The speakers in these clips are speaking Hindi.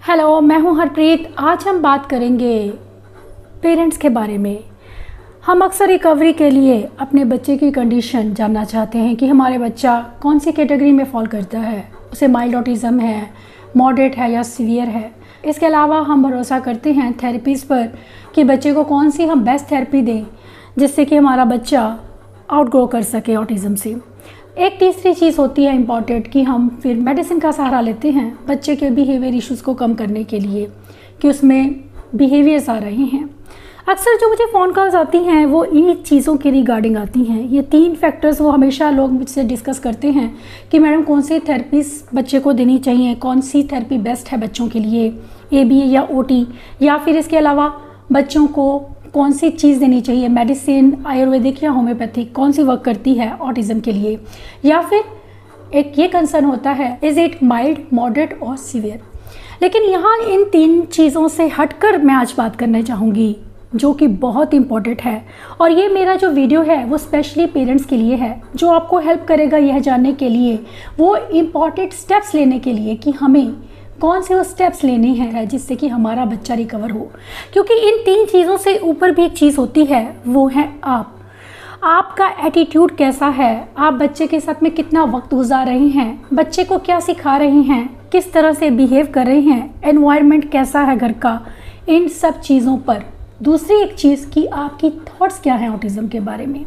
हेलो, मैं हूं हरप्रीत। आज हम बात करेंगे पेरेंट्स के बारे में। हम अक्सर रिकवरी के लिए अपने बच्चे की कंडीशन जानना चाहते हैं कि हमारे बच्चा कौन सी कैटेगरी में फॉल करता है, उसे माइल्ड ऑटिज़म है, मॉडरेट है या सीवियर है। इसके अलावा हम भरोसा करते हैं थेरेपीज़ पर कि बच्चे को कौन सी हम बेस्ट थेरेपी दें जिससे कि हमारा बच्चा आउटग्रो कर सके ऑटिज़म से। एक तीसरी चीज़ होती है इम्पॉर्टेंट कि हम फिर मेडिसिन का सहारा लेते हैं बच्चे के बिहेवियर इश्यूज़ को कम करने के लिए कि उसमें बिहेवियर्स आ रहे हैं। अक्सर जो मुझे फ़ोन कॉल्स आती हैं वो इन चीज़ों के रिगार्डिंग आती हैं। ये 3 फैक्टर्स वो हमेशा लोग मुझसे डिस्कस करते हैं कि मैडम कौन सी थेरेपीज़ बच्चे को देनी चाहिए, कौन सी थेरेपी बेस्ट है बच्चों के लिए, ABA या OT, या फिर इसके अलावा बच्चों को कौन सी चीज़ देनी चाहिए, मेडिसिन आयुर्वेदिक या होम्योपैथिक कौन सी वर्क करती है ऑटिज़म के लिए, या फिर एक ये कंसर्न होता है इज़ इट माइल्ड, मॉडरेट और सीवियर। लेकिन यहाँ इन 3 चीज़ों से हटकर मैं आज बात करना चाहूँगी जो कि बहुत इम्पॉर्टेंट है, और ये मेरा जो वीडियो है वो स्पेशली पेरेंट्स के लिए है, जो आपको हेल्प करेगा यह जानने के लिए वो इम्पॉर्टेंट स्टेप्स लेने के लिए कि हमें कौन से वो स्टेप्स लेने हैं जिससे कि हमारा बच्चा रिकवर हो। क्योंकि इन 3 चीज़ों से ऊपर भी एक चीज़ होती है, वो है आपका एटीट्यूड कैसा है, आप बच्चे के साथ में कितना वक्त गुजार रहे हैं, बच्चे को क्या सिखा रहे हैं, किस तरह से बिहेव कर रहे हैं, एनवायरनमेंट कैसा है घर का, इन सब चीज़ों पर। दूसरी एक चीज़ कि आपकी थॉट्स क्या हैं ऑटिज़म के बारे में,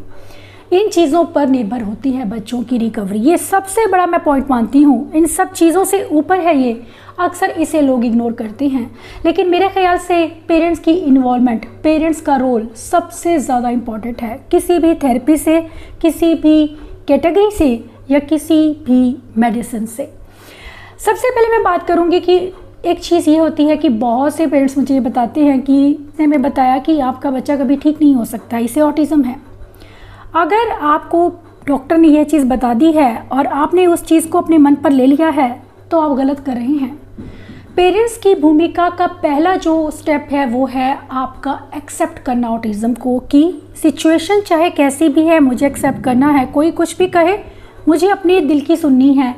इन चीज़ों पर निर्भर होती है बच्चों की रिकवरी। ये सबसे बड़ा मैं पॉइंट मानती हूँ। इन सब चीज़ों से ऊपर है ये, अक्सर इसे लोग इग्नोर करते हैं, लेकिन मेरे ख्याल से पेरेंट्स की इन्वॉल्वमेंट, पेरेंट्स का रोल सबसे ज़्यादा इम्पॉर्टेंट है किसी भी थेरेपी से, किसी भी कैटेगरी से या किसी भी मेडिसिन से। सबसे पहले मैं बात करूँगी कि एक चीज़ ये होती है कि बहुत से पेरेंट्स मुझे ये बताते हैं कि मैं बताया कि आपका बच्चा कभी ठीक नहीं हो सकता, इसे ऑटिज़म है। अगर आपको डॉक्टर ने यह चीज़ बता दी है और आपने उस चीज़ को अपने मन पर ले लिया है तो आप गलत कर रहे हैं। पेरेंट्स की भूमिका का पहला जो स्टेप है वो है आपका एक्सेप्ट करना ऑटिज़म को, कि सिचुएशन चाहे कैसी भी है मुझे एक्सेप्ट करना है। कोई कुछ भी कहे मुझे अपने दिल की सुननी है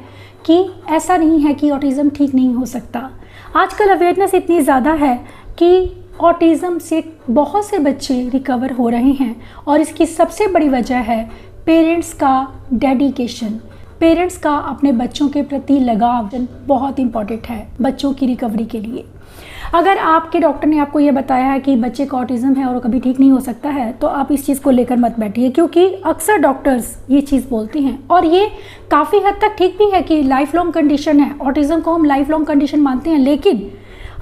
कि ऐसा नहीं है कि ऑटिज़म ठीक नहीं हो सकता। आजकल अवेयरनेस इतनी ज़्यादा है कि ऑटिज़म से बहुत से बच्चे रिकवर हो रहे हैं, और इसकी सबसे बड़ी वजह है पेरेंट्स का डेडिकेशन, पेरेंट्स का अपने बच्चों के प्रति लगाव बहुत इम्पॉर्टेंट है बच्चों की रिकवरी के लिए। अगर आपके डॉक्टर ने आपको ये बताया है कि बच्चे का ऑटिज़म है और कभी ठीक नहीं हो सकता है तो आप इस चीज़ को लेकर मत बैठिए, क्योंकि अक्सर डॉक्टर्स ये चीज़ बोलते हैं और ये काफ़ी हद तक ठीक भी है कि लाइफ लॉन्ग कंडीशन है, ऑटिज़म को हम लाइफ लॉन्ग कंडीशन मानते हैं। लेकिन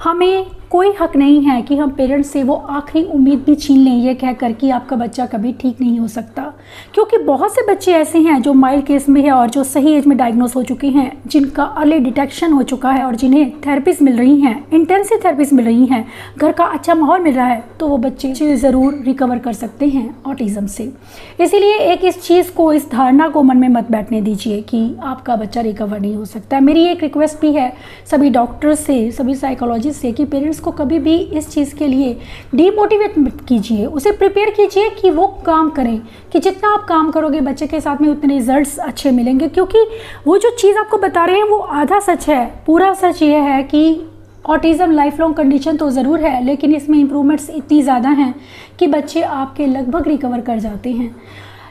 हमें कोई हक नहीं है कि हम पेरेंट्स से वो आखिरी उम्मीद भी छीन लें ये कहकर कि आपका बच्चा कभी ठीक नहीं हो सकता, क्योंकि बहुत से बच्चे ऐसे हैं जो माइल्ड केस में है और जो सही एज में डायग्नोस हो चुके हैं, जिनका अर्ली डिटेक्शन हो चुका है और जिन्हें थेरेपीज मिल रही हैं, इंटेंसिव थेरेपीज मिल रही हैं, घर का अच्छा माहौल मिल रहा है, तो वो बच्चे ज़रूर रिकवर कर सकते हैं ऑटिज़म से। इसीलिए इस चीज़ को, इस धारणा को मन में मत बैठने दीजिए कि आपका बच्चा रिकवर नहीं हो सकता। मेरी एक रिक्वेस्ट भी है सभी डॉक्टर्स से, सभी साइकोलॉजिस्ट से कि पेरेंट्स को कभी भी इस चीज़ के लिए डीमोटिवेट मत कीजिए, उसे प्रिपेयर कीजिए कि वो काम करें, कि जितना आप काम करोगे बच्चे के साथ में उतने रिजल्ट्स अच्छे मिलेंगे। क्योंकि वो जो चीज़ आपको बता रहे हैं वो आधा सच है, पूरा सच ये है कि ऑटिज़म लाइफ लॉन्ग कंडीशन तो ज़रूर है, लेकिन इसमें इम्प्रूवमेंट्स इतनी ज़्यादा हैं कि बच्चे आपके लगभग रिकवर कर जाते हैं।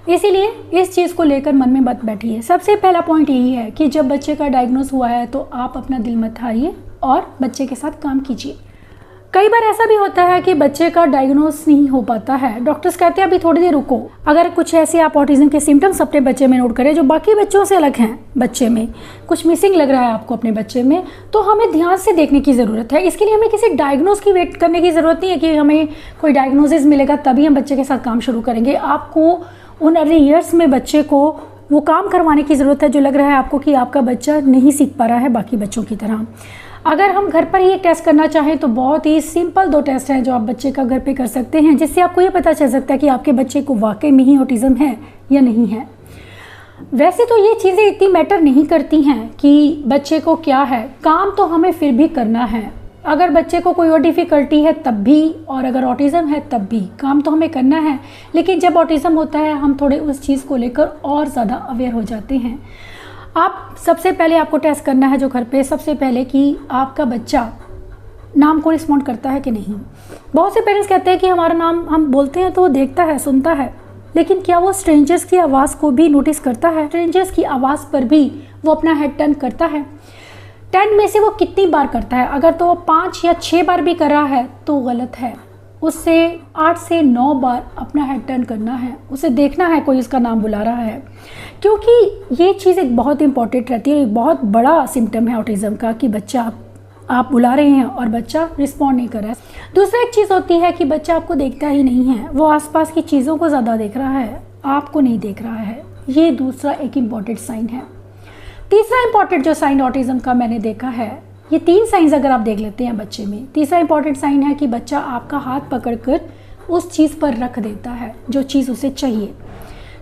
इसीलिए इस चीज़ को लेकर मन में मत बैठिए। सबसे पहला पॉइंट यही है कि जब बच्चे का डायग्नोस हुआ है तो आप अपना दिल मत हारिए और बच्चे के साथ काम कीजिए। कई बार ऐसा भी होता है कि बच्चे का डायग्नोस नहीं हो पाता है, डॉक्टर्स कहते हैं अभी थोड़ी देर रुको। अगर कुछ ऐसे आप ऑटिज़म के सिम्टम्स अपने बच्चे में नोट करें जो बाकी बच्चों से अलग हैं, बच्चे में कुछ मिसिंग लग रहा है आपको अपने बच्चे में, तो हमें ध्यान से देखने की ज़रूरत है। इसके लिए हमें किसी डायग्नोस की वेट करने की ज़रूरत नहीं है कि हमें कोई डायग्नोसिस मिलेगा तभी हम बच्चे के साथ काम शुरू करेंगे। आपको उन अर्ली ईयर्स में बच्चे को वो काम करवाने की ज़रूरत है जो लग रहा है आपको कि आपका बच्चा नहीं सीख पा रहा है बाकी बच्चों की तरह। अगर हम घर पर ही एक टेस्ट करना चाहें तो बहुत ही सिंपल 2 टेस्ट हैं जो आप बच्चे का घर पे कर सकते हैं, जिससे आपको ये पता चल सकता है कि आपके बच्चे को वाकई में ही ऑटिज़म है या नहीं है। वैसे तो ये चीज़ें इतनी मैटर नहीं करती हैं कि बच्चे को क्या है, काम तो हमें फिर भी करना है। अगर बच्चे को कोई और डिफ़िकल्टी है तब भी, और अगर ऑटिज़म है तब भी काम तो हमें करना है। लेकिन जब ऑटिज़म होता है हम थोड़े उस चीज़ को लेकर और ज़्यादा अवेयर हो जाते हैं। आप सबसे पहले आपको टेस्ट करना है जो घर पे, सबसे पहले कि आपका बच्चा नाम को रिस्पॉन्ड करता है कि नहीं। बहुत से पेरेंट्स कहते हैं कि हमारा नाम हम बोलते हैं तो वो देखता है, सुनता है, लेकिन क्या वो स्ट्रेंजर्स की आवाज़ को भी नोटिस करता है? स्ट्रेंजर्स की आवाज़ पर भी वो अपना हेड टर्न करता है? 10 में से वो कितनी बार करता है? अगर तो वो 5 या 6 बार भी कर रहा है तो गलत है। उससे 8 से 9 बार अपना हेड टर्न करना है, उसे देखना है कोई उसका नाम बुला रहा है, क्योंकि ये चीज़ एक बहुत इंपॉर्टेंट रहती है। एक बहुत बड़ा सिम्टम है ऑटिज़म का कि बच्चा आप बुला रहे हैं और बच्चा रिस्पॉन्ड नहीं कर रहा है। दूसरा एक चीज़ होती है कि बच्चा आपको देखता ही नहीं है, वो आसपास की चीज़ों को ज़्यादा देख रहा है, आपको नहीं देख रहा है। ये दूसरा एक इम्पॉर्टेंट साइन है। तीसरा इम्पॉर्टेंट जो साइन ऑटिज़म का मैंने देखा है, ये 3 साइंस अगर आप देख लेते हैं बच्चे में, तीसरा इम्पॉर्टेंट साइन है कि बच्चा आपका हाथ पकड़कर उस चीज़ पर रख देता है जो चीज़ उसे चाहिए।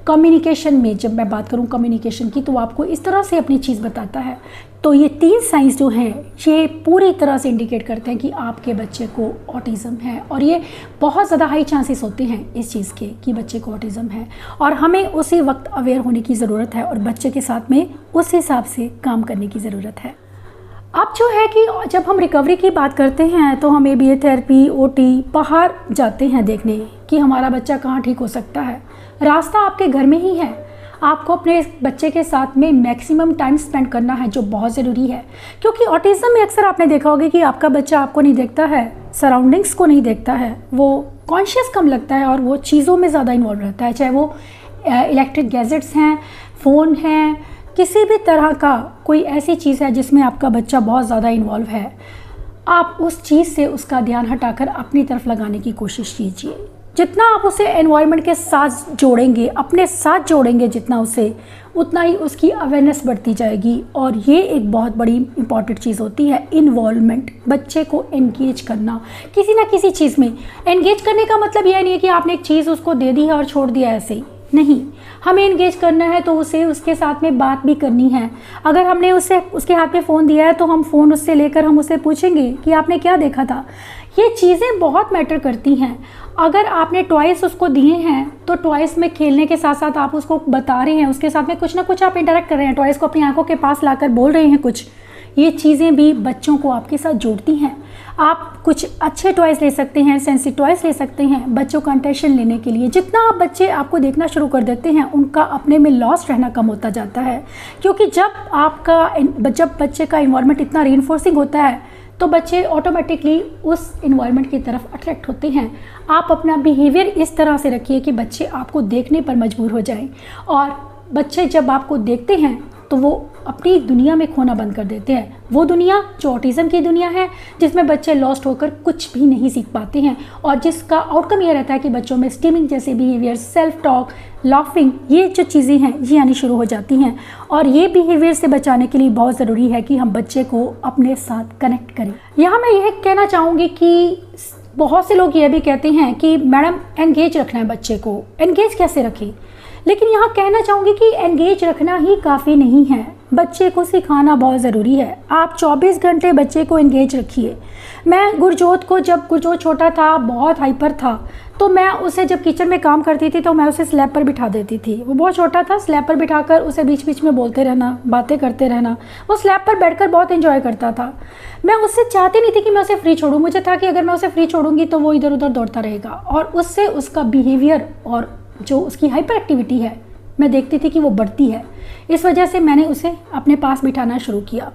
कम्युनिकेशन में जब मैं बात करूं कम्युनिकेशन की, तो आपको इस तरह से अपनी चीज़ बताता है। तो ये 3 साइंस जो हैं ये पूरी तरह से इंडिकेट करते हैं कि आपके बच्चे को ऑटिज़म है, और ये बहुत ज़्यादा हाई चांसेस होते हैं इस चीज़ के कि बच्चे को ऑटिज़म है, और हमें उसी वक्त अवेयर होने की ज़रूरत है और बच्चे के साथ में उस हिसाब से काम करने की ज़रूरत है। अब जो है कि जब हम रिकवरी की बात करते हैं तो हम ABA थेरेपी, OT बाहर जाते हैं देखने कि हमारा बच्चा कहाँ ठीक हो सकता है। रास्ता आपके घर में ही है। आपको अपने बच्चे के साथ में मैक्सिमम टाइम स्पेंड करना है, जो बहुत ज़रूरी है, क्योंकि ऑटिज़म में अक्सर आपने देखा होगा कि आपका बच्चा आपको नहीं देखता है, सराउंडिंग्स को नहीं देखता है, वो कॉन्शियस कम लगता है और वो चीज़ों में ज़्यादा इन्वॉल्व रहता है, चाहे वो इलेक्ट्रिक गैजेट्स हैं, फ़ोन हैं, किसी भी तरह का कोई ऐसी चीज़ है जिसमें आपका बच्चा बहुत ज़्यादा इन्वॉल्व है। आप उस चीज़ से उसका ध्यान हटाकर अपनी तरफ लगाने की कोशिश कीजिए। जितना आप उसे एनवायरनमेंट के साथ जोड़ेंगे, अपने साथ जोड़ेंगे जितना उसे, उतना ही उसकी अवेयरनेस बढ़ती जाएगी। और ये एक बहुत बड़ी इंपॉर्टेंट चीज़ होती है, इन्वॉल्वमेंट, बच्चे को एंगेज करना किसी ना किसी चीज़ में। एंगेज करने का मतलब यह नहीं है कि आपने एक चीज़ उसको दे दी है और छोड़ दिया ऐसे ही, नहीं। हमें एंगेज करना है तो उसे उसके साथ में बात भी करनी है। अगर हमने उसके हाथ में फ़ोन दिया है तो हम फ़ोन उससे लेकर हम उससे पूछेंगे कि आपने क्या देखा था। ये चीज़ें बहुत मैटर करती हैं। अगर आपने टॉयस उसको दिए हैं तो टॉयस में खेलने के साथ साथ आप उसको बता रहे हैं, उसके साथ में कुछ ना कुछ आप इंटरेक्ट कर रहे हैं, टॉयस को अपनी आंखों के पास लाकर बोल रहे हैं कुछ। ये चीज़ें भी बच्चों को आपके साथ जोड़ती हैं। आप कुछ अच्छे टॉयस ले सकते हैं, सेंसिटिव टॉयस ले सकते हैं बच्चों का अटेंशन लेने के लिए। जितना आप बच्चे आपको देखना शुरू कर देते हैं, उनका अपने में लॉस्ट रहना कम होता जाता है, क्योंकि जब बच्चे का इन्वायरमेंट इतना रीइंफोर्सिंग होता है तो बच्चे ऑटोमेटिकली उस इन्वायरमेंट की तरफ अट्रैक्ट होते हैं। आप अपना बिहेवियर इस तरह से रखिए कि बच्चे आपको देखने पर मजबूर हो जाएं, और बच्चे जब आपको देखते हैं तो वो अपनी दुनिया में खोना बंद कर देते हैं। वो दुनिया जो ऑटिज़म की दुनिया है, जिसमें बच्चे लॉस्ट होकर कुछ भी नहीं सीख पाते हैं, और जिसका आउटकम ये रहता है कि बच्चों में स्टीमिंग जैसे बिहेवियर, सेल्फ टॉक, लाफिंग, ये जो चीज़ें हैं ये आनी शुरू हो जाती हैं। और ये बिहेवियर से बचाने के लिए बहुत ज़रूरी है कि हम बच्चे को अपने साथ कनेक्ट करें। यहाँ मैं यह कहना चाहूँगी कि बहुत से लोग ये भी कहते हैं कि मैडम एंगेज रखना है बच्चे को, एंगेज कैसे रखें? लेकिन यहाँ कहना चाहूँगी कि एंगेज रखना ही काफ़ी नहीं है, बच्चे को सिखाना बहुत ज़रूरी है। आप 24 घंटे बच्चे को एंगेज रखिए। मैं गुरजोत को, जब गुरजोत छोटा था, बहुत हाइपर था, तो मैं उसे जब किचन में काम करती थी तो मैं उसे स्लैब पर बिठा देती थी। वो बहुत छोटा था, स्लैब पर बिठाकर उसे बीच बीच में बोलते रहना, बातें करते रहना। वो स्लैब पर बैठकर बहुत एंजॉय करता था। मैं उससे चाहती नहीं थी कि मैं उसे फ्री छोड़ूँ। मुझे था कि अगर मैं उसे फ्री छोड़ूंगी तो वो इधर उधर दौड़ता रहेगा, और उससे उसका बिहेवियर और जो उसकी हाइपर एक्टिविटी है मैं देखती थी कि वो बढ़ती है। इस वजह से मैंने उसे अपने पास बिठाना शुरू किया।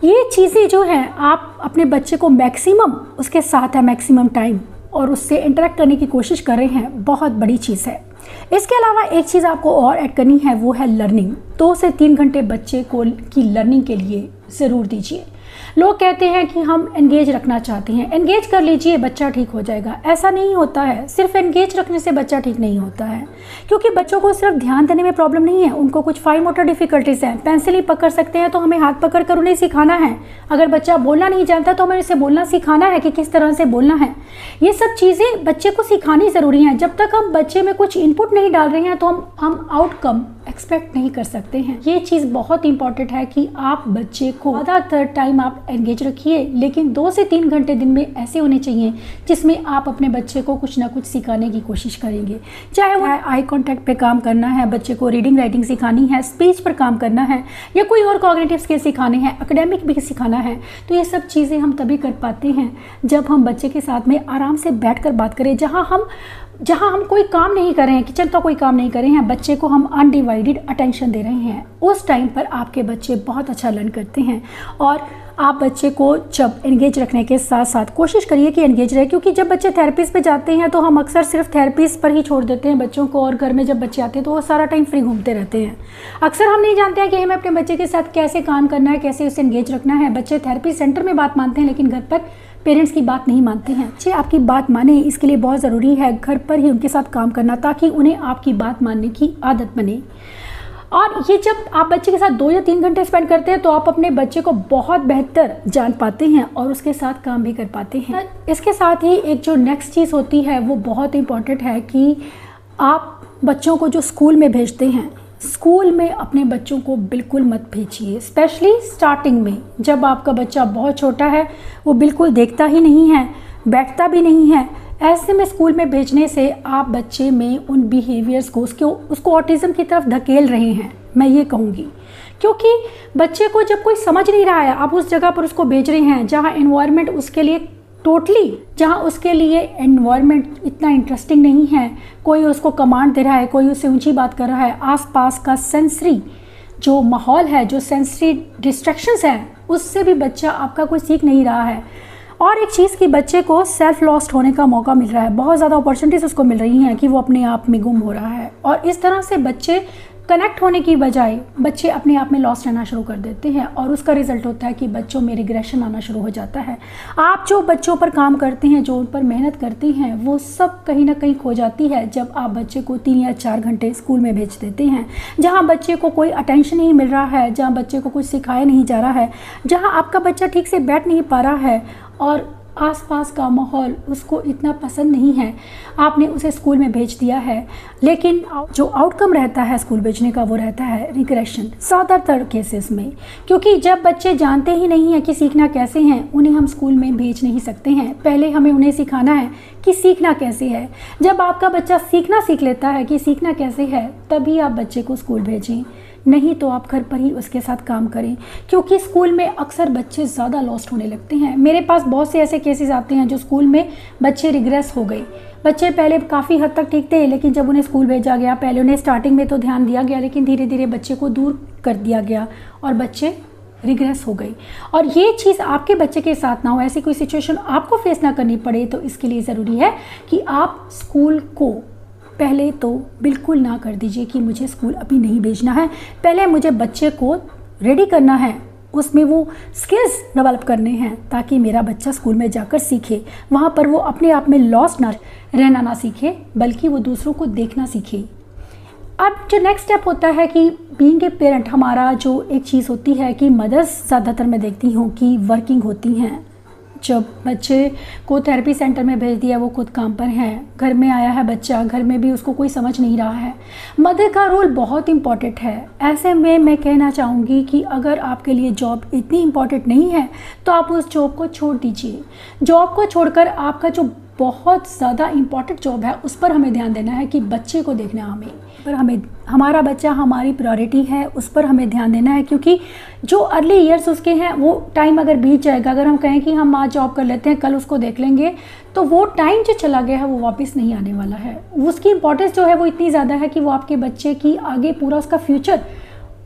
ये चीज़ें जो हैं, आप अपने बच्चे को मैक्सिमम उसके साथ है, मैक्सिमम टाइम, और उससे इंटरेक्ट करने की कोशिश कर रहे हैं, बहुत बड़ी चीज़ है। इसके अलावा एक चीज़ आपको और ऐड करनी है, वो है लर्निंग। 2 से 3 घंटे बच्चे को की लर्निंग के लिए ज़रूर दीजिए। लोग कहते हैं कि हम एंगेज रखना चाहते हैं, एंगेज कर लीजिए बच्चा ठीक हो जाएगा। ऐसा नहीं होता है। सिर्फ एंगेज रखने से बच्चा ठीक नहीं होता है, क्योंकि बच्चों को सिर्फ ध्यान देने में प्रॉब्लम नहीं है, उनको कुछ फाइन मोटर डिफ़िकल्टीज़ हैं। पेंसिल ही पकड़ सकते हैं तो हमें हाथ पकड़ कर उन्हें सिखाना है। अगर बच्चा बोलना नहीं जानता तो हमें उसे बोलना सिखाना है कि किस तरह से बोलना है। ये सब चीज़ें बच्चे को सिखानी ज़रूरी हैं। जब तक हम बच्चे में कुछ इनपुट नहीं डाल रहे हैं तो हम आउटकम एक्सपेक्ट नहीं कर सकते हैं। ये चीज़ बहुत इंपॉर्टेंट है कि आप बच्चे को ज़्यादातर टाइम टाइम आप एंगेज रखिए, लेकिन 2 से 3 घंटे दिन में ऐसे होने चाहिए जिसमें आप अपने बच्चे को कुछ ना कुछ सिखाने की कोशिश करेंगे। चाहे वो आई कांटेक्ट पे काम करना है, बच्चे को रीडिंग राइटिंग सिखानी है, स्पीच पर काम करना है, या कोई और कॉग्निटिव स्किल सिखाने हैं, एकेडमिक भी सिखाना है, तो ये सब चीज़ें हम तभी कर पाते हैं जब हम बच्चे के साथ में आराम से बैठकर बात करें। जहाँ हम कोई काम नहीं कर रहे हैं, किचन का कोई काम नहीं कर रहे हैं, बच्चे को हम अनडिवाइडेड अटेंशन दे रहे हैं, उस टाइम पर आपके बच्चे बहुत अच्छा लर्न करते हैं। और आप बच्चे को जब एंगेज रखने के साथ साथ कोशिश करिए कि एंगेज रहे, क्योंकि जब बच्चे थेरेपिस्ट पे जाते हैं तो हम अक्सर सिर्फ थेरेपिस्ट पर ही छोड़ देते हैं बच्चों को, और घर में जब बच्चे आते हैं तो वो सारा टाइम फ्री घूमते रहते हैं। अक्सर हम नहीं जानते हैं कि हमें अपने बच्चे के साथ कैसे काम करना है, कैसे उसे एंगेज रखना है। बच्चे थेरेपी सेंटर में बात मानते हैं, लेकिन घर पर पेरेंट्स की बात नहीं मानते हैं। बच्चे आपकी बात माने, इसके लिए बहुत ज़रूरी है घर पर ही उनके साथ काम करना, ताकि उन्हें आपकी बात मानने की आदत बने। और ये जब आप बच्चे के साथ 2 या 3 घंटे स्पेंड करते हैं तो आप अपने बच्चे को बहुत बेहतर जान पाते हैं और उसके साथ काम भी कर पाते हैं। इसके साथ ही एक जो नेक्स्ट चीज़ होती है वो बहुत इम्पॉर्टेंट है कि आप बच्चों को जो स्कूल में भेजते हैं, स्कूल में अपने बच्चों को बिल्कुल मत भेजिए, स्पेशली स्टार्टिंग में। जब आपका बच्चा बहुत छोटा है, वो बिल्कुल देखता ही नहीं है, बैठता भी नहीं है, ऐसे में स्कूल में भेजने से आप बच्चे में उन बिहेवियर्स को उसको ऑटिज़म की तरफ धकेल रहे हैं, मैं ये कहूँगी। क्योंकि बच्चे को जब कोई समझ नहीं रहा है, आप उस जगह पर उसको भेज रहे हैं जहाँ एनवायरनमेंट उसके लिए जहाँ उसके लिए एनवायरनमेंट इतना इंटरेस्टिंग नहीं है, कोई उसको कमांड दे रहा है, कोई उससे ऊंची बात कर रहा है, आसपास का सेंसरी जो माहौल है, जो सेंसरी डिस्ट्रैक्शंस हैं, उससे भी बच्चा आपका कोई सीख नहीं रहा है। और एक चीज़ कि बच्चे को सेल्फ लॉस्ट होने का मौका मिल रहा है, बहुत ज़्यादा अपॉर्चुनिटीज़ उसको मिल रही हैं कि वो अपने आप में गुम हो रहा है, और इस तरह से बच्चे कनेक्ट होने की बजाय बच्चे अपने आप में लॉस्ट रहना शुरू कर देते हैं, और उसका रिजल्ट होता है कि बच्चों में रिग्रेशन आना शुरू हो जाता है। आप जो बच्चों पर काम करते हैं, जो उन पर मेहनत करते हैं, वो सब कहीं ना कहीं खो जाती है जब आप बच्चे को 3 या 4 घंटे स्कूल में भेज देते हैं, जहाँ बच्चे को कोई अटेंशन नहीं मिल रहा है, जहाँ बच्चे को कुछ सिखाया नहीं जा रहा है, जहाँ आपका बच्चा ठीक से बैठ नहीं पा रहा है और आसपास का माहौल उसको इतना पसंद नहीं है। आपने उसे स्कूल में भेज दिया है, लेकिन जो आउटकम रहता है स्कूल भेजने का वो रहता है रिग्रेशन ज़्यादातर केसेस में, क्योंकि जब बच्चे जानते ही नहीं हैं कि सीखना कैसे हैं, उन्हें हम स्कूल में भेज नहीं सकते हैं। पहले हमें उन्हें सिखाना है कि सीखना कैसे है। जब आपका बच्चा सीखना सीख लेता है कि सीखना कैसे है, तभी आप बच्चे को स्कूल भेजें, नहीं तो आप घर पर ही उसके साथ काम करें, क्योंकि स्कूल में अक्सर बच्चे ज़्यादा लॉस्ट होने लगते हैं। मेरे पास बहुत से ऐसे केसेस आते हैं जो स्कूल में बच्चे रिग्रेस हो गए। बच्चे पहले काफ़ी हद तक ठीक थे, लेकिन जब उन्हें स्कूल भेजा गया, पहले उन्हें स्टार्टिंग में तो ध्यान दिया गया, लेकिन धीरे धीरे बच्चे को दूर कर दिया गया और बच्चे रिग्रेस हो गई। और ये चीज़ आपके बच्चे के साथ ना हो, ऐसी कोई सिचुएशन आपको फेस ना करनी पड़े, तो इसके लिए ज़रूरी है कि आप स्कूल को पहले तो बिल्कुल ना कर दीजिए कि मुझे स्कूल अभी नहीं भेजना है। पहले मुझे बच्चे को रेडी करना है, उसमें वो स्किल्स डेवलप करने हैं, ताकि मेरा बच्चा स्कूल में जाकर सीखे, वहाँ पर वो अपने आप में लॉस्ट ना रहना ना सीखे, बल्कि वो दूसरों को देखना सीखे। अब जो नेक्स्ट स्टेप होता है कि बीइंग ए पेरेंट, हमारा जो एक चीज़ होती है कि मदर्स ज़्यादातर मैं देखती हूँ कि वर्किंग होती हैं। जब बच्चे को थेरेपी सेंटर में भेज दिया, वो खुद काम पर हैं, घर में आया है बच्चा, घर में भी उसको कोई समझ नहीं रहा है। मदर का रोल बहुत इम्पॉर्टेंट है। ऐसे में मैं कहना चाहूँगी कि अगर आपके लिए जॉब इतनी इम्पॉर्टेंट नहीं है तो आप उस जॉब को छोड़ दीजिए। जॉब को छोड़कर आपका जो बहुत ज़्यादा इम्पॉर्टेंट जॉब है उस पर हमें ध्यान देना है कि बच्चे को देखना हमें हमारा बच्चा हमारी प्रायोरिटी है, उस पर हमें ध्यान देना है। क्योंकि जो अर्ली ईयर्स उसके हैं वो टाइम अगर बीत जाएगा, अगर हम कहें कि हम आज जॉब कर लेते हैं, कल उसको देख लेंगे, तो वो टाइम जो चला गया है वो वापस नहीं आने वाला है। उसकी इंपॉर्टेंस जो है वो इतनी ज़्यादा है कि वो आपके बच्चे की आगे पूरा उसका फ्यूचर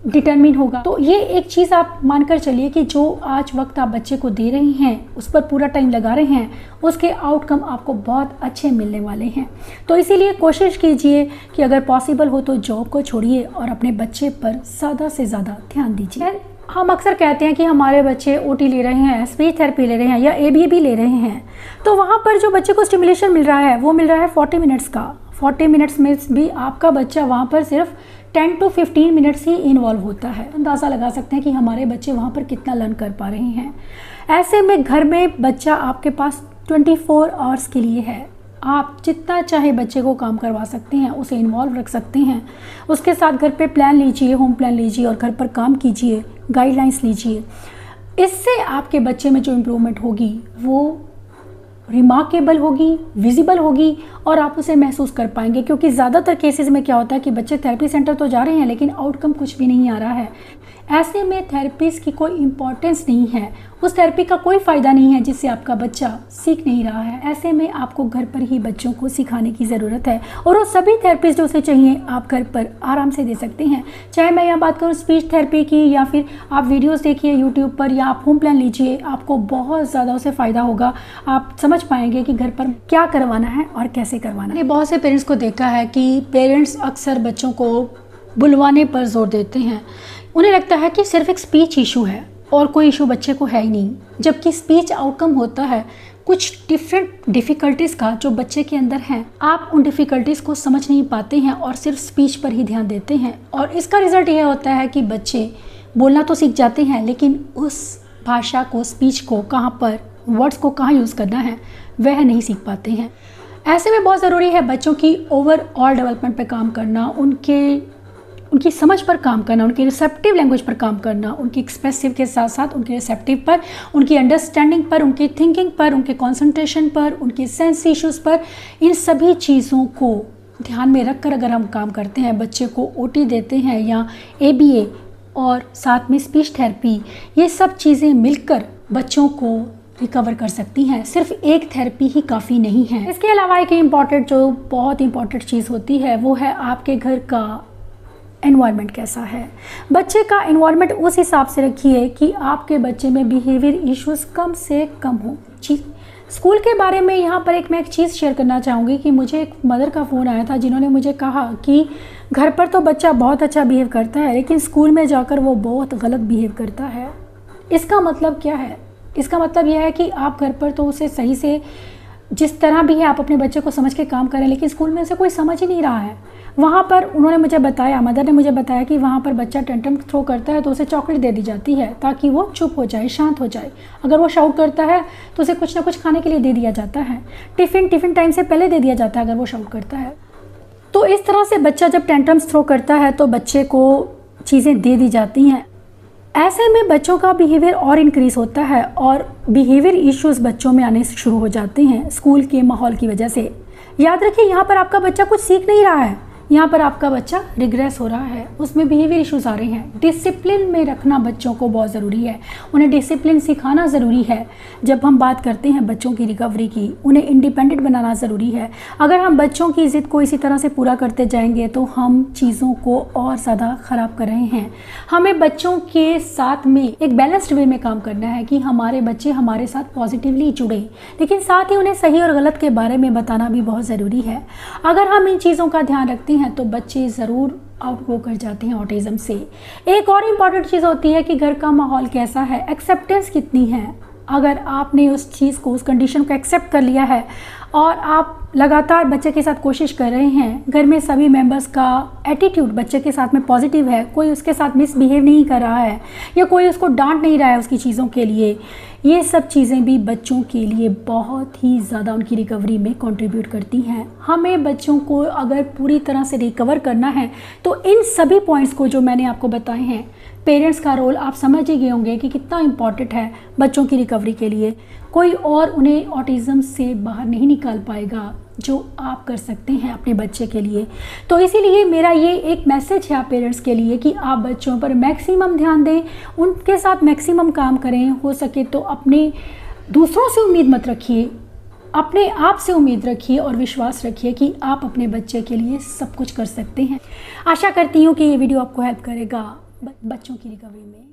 डिटरमिन होगा। तो ये एक चीज़ आप मानकर चलिए कि जो आज वक्त आप बच्चे को दे रहे हैं, उस पर पूरा टाइम लगा रहे हैं, उसके आउटकम आपको बहुत अच्छे मिलने वाले हैं। तो इसीलिए कोशिश कीजिए कि अगर पॉसिबल हो तो जॉब को छोड़िए और अपने बच्चे पर ज़्यादा से ज़्यादा ध्यान दीजिए। हम अक्सर कहते हैं कि हमारे बच्चे ओटी ले रहे हैं, स्पीच थेरेपी ले रहे हैं या एबीए ले रहे हैं, तो वहाँ पर जो बच्चे को स्टिमुलेशन मिल रहा है वो मिल रहा है 40 मिनट्स का। 40 मिनट्स में भी आपका बच्चा वहाँ पर सिर्फ 10 to 15 मिनट्स ही इन्वॉल्व होता है। अंदाज़ा लगा सकते हैं कि हमारे बच्चे वहाँ पर कितना लर्न कर पा रहे हैं। ऐसे में घर में बच्चा आपके पास 24 आवर्स के लिए है। आप जितना चाहे बच्चे को काम करवा सकते हैं, उसे इन्वॉल्व रख सकते हैं, उसके साथ घर पे प्लान लीजिए, होम प्लान लीजिए और घर पर काम कीजिए, गाइडलाइंस लीजिए। इससे आपके बच्चे में जो इम्प्रूवमेंट होगी वो रिमार्केबल होगी, विजिबल होगी और आप उसे महसूस कर पाएंगे। क्योंकि ज़्यादातर केसेस में क्या होता है कि बच्चे थेरेपी सेंटर तो जा रहे हैं लेकिन आउटकम कुछ भी नहीं आ रहा है। ऐसे में थेरेपिस्ट की कोई इम्पोर्टेंस नहीं है, उस थेरेपी का कोई फ़ायदा नहीं है जिससे आपका बच्चा सीख नहीं रहा है। ऐसे में आपको घर पर ही बच्चों को सिखाने की ज़रूरत है और वो सभी थेरेपिस्ट जो उसे चाहिए आप घर पर आराम से दे सकते हैं। चाहे मैं यहाँ बात करूँ स्पीच थेरेपी की या फिर आप वीडियोस देखिए यूट्यूब पर या आप होम प्लान लीजिए, आपको बहुत ज़्यादा उससे फ़ायदा होगा। आप समझ पाएंगे कि घर पर क्या करवाना है और कैसे करवाना है। मैंने बहुत से पेरेंट्स को देखा है कि पेरेंट्स अक्सर बच्चों को बुलवाने पर जोर देते हैं। उन्हें लगता है कि सिर्फ एक स्पीच इशू है और कोई इशू बच्चे को है ही नहीं, जबकि स्पीच आउटकम होता है कुछ डिफरेंट डिफ़िकल्टीज़ का जो बच्चे के अंदर हैं। आप उन डिफ़िकल्टीज़ को समझ नहीं पाते हैं और सिर्फ स्पीच पर ही ध्यान देते हैं और इसका रिज़ल्ट यह होता है कि बच्चे बोलना तो सीख जाते हैं लेकिन उस भाषा को, स्पीच को कहाँ पर, वर्ड्स को कहाँ यूज़ करना है वह नहीं सीख पाते हैं। ऐसे में बहुत ज़रूरी है बच्चों की ओवरऑल डेवलपमेंट पर काम करना, उनकी समझ पर काम करना, उनकी रिसेप्टिव लैंग्वेज पर काम करना, उनकी एक्सप्रेसिव के साथ साथ उनकी रिसेप्टिव पर, उनकी अंडरस्टैंडिंग पर, उनकी थिंकिंग पर, उनके कंसंट्रेशन पर, उनके सेंस इश्यूज़ पर। इन सभी चीज़ों को ध्यान में रखकर अगर हम काम करते हैं, बच्चे को ओटी देते हैं या ABA और साथ में स्पीच थेरेपी, ये सब चीज़ें मिलकर बच्चों को रिकवर कर सकती हैं। सिर्फ एक थेरेपी ही काफ़ी नहीं है। इसके अलावा एक इम्पॉर्टेंट, जो बहुत इंपॉर्टेंट चीज़ होती है वो है आपके घर का एनवायरनमेंट कैसा है। बच्चे का एनवायरनमेंट उस हिसाब से रखिए कि आपके बच्चे में बिहेवियर इश्यूज़ कम से कम हो। स्कूल के बारे में यहाँ पर मैं एक चीज़ शेयर करना चाहूँगी कि मुझे एक मदर का फ़ोन आया था जिन्होंने मुझे कहा कि घर पर तो बच्चा बहुत अच्छा बिहेव करता है लेकिन स्कूल में जाकर वो बहुत गलत बिहेव करता है। इसका मतलब क्या है? इसका मतलब यह है कि आप घर पर तो उसे सही से जिस तरह भी है आप अपने बच्चे को समझ के काम करें लेकिन स्कूल में उसे कोई समझ ही नहीं रहा है। वहाँ पर उन्होंने मुझे बताया, मदर ने मुझे बताया कि वहाँ पर बच्चा टेंट्रम थ्रो करता है तो उसे चॉकलेट दे दी जाती है ताकि वो चुप हो जाए, शांत हो जाए। अगर वो शाउट करता है तो उसे कुछ ना कुछ खाने के लिए दे दिया जाता है। टिफ़िन टाइम से पहले दे दिया जाता है अगर वो शाउट करता है। तो इस तरह से बच्चा जब टेंट्रम्स थ्रो करता है तो बच्चे को चीज़ें दे दी जाती हैं। ऐसे में बच्चों का बिहेवियर और इंक्रीज़ होता है और बिहेवियर इश्यूज़ बच्चों में आने शुरू हो जाते हैं स्कूल के माहौल की वजह से। याद रखिए यहाँ पर आपका बच्चा कुछ सीख नहीं रहा है, यहाँ पर आपका बच्चा रिग्रेस हो रहा है, उसमें बिहेवियर इश्यूज़ आ रहे हैं। डिसिप्लिन में रखना बच्चों को बहुत ज़रूरी है, उन्हें डिसिप्लिन सिखाना ज़रूरी है। जब हम बात करते हैं बच्चों की रिकवरी की, उन्हें इंडिपेंडेंट बनाना ज़रूरी है। अगर हम बच्चों की ज़िद को इसी तरह से पूरा करते जाएंगे तो हम चीज़ों को और ज़्यादा ख़राब कर रहे हैं। हमें बच्चों के साथ में एक बैलेंस्ड वे में काम करना है कि हमारे बच्चे हमारे साथ पॉजिटिवली जुड़े, लेकिन साथ ही उन्हें सही और गलत के बारे में बताना भी बहुत ज़रूरी है। अगर हम इन चीज़ों का ध्यान रखते हैं तो बच्चे ज़रूर आउटगो कर जाते हैं ऑटिज़म से। एक और इम्पॉर्टेंट चीज़ होती है कि घर का माहौल कैसा है, एक्सेप्टेंस कितनी है। अगर आपने उस चीज़ को, उस कंडीशन को एक्सेप्ट कर लिया है और आप लगातार बच्चे के साथ कोशिश कर रहे हैं, घर में सभी मेंबर्स का एटीट्यूड बच्चे के साथ में पॉजिटिव है, कोई उसके साथ मिसबिहेव नहीं कर रहा है या कोई उसको डांट नहीं रहा है उसकी चीज़ों के लिए, ये सब चीज़ें भी बच्चों के लिए बहुत ही ज़्यादा उनकी रिकवरी में कंट्रीब्यूट करती हैं। हमें बच्चों को अगर पूरी तरह से रिकवर करना है तो इन सभी पॉइंट्स को जो मैंने आपको बताए हैं, पेरेंट्स का रोल आप समझ ही गए होंगे कि कितना इम्पॉर्टेंट है बच्चों की रिकवरी के लिए। कोई और उन्हें ऑटिज़म से बाहर नहीं निकाल पाएगा जो आप कर सकते हैं अपने बच्चे के लिए। तो इसीलिए मेरा ये एक मैसेज है आप पेरेंट्स के लिए कि आप बच्चों पर मैक्सिमम ध्यान दें, उनके साथ मैक्सिमम काम करें। हो सके तो अपने दूसरों से उम्मीद मत रखिए, अपने आप से उम्मीद रखिए और विश्वास रखिए कि आप अपने बच्चे के लिए सब कुछ कर सकते हैं। आशा करती हूँ कि ये वीडियो आपको हेल्प करेगा बच्चों की रिकवरी में।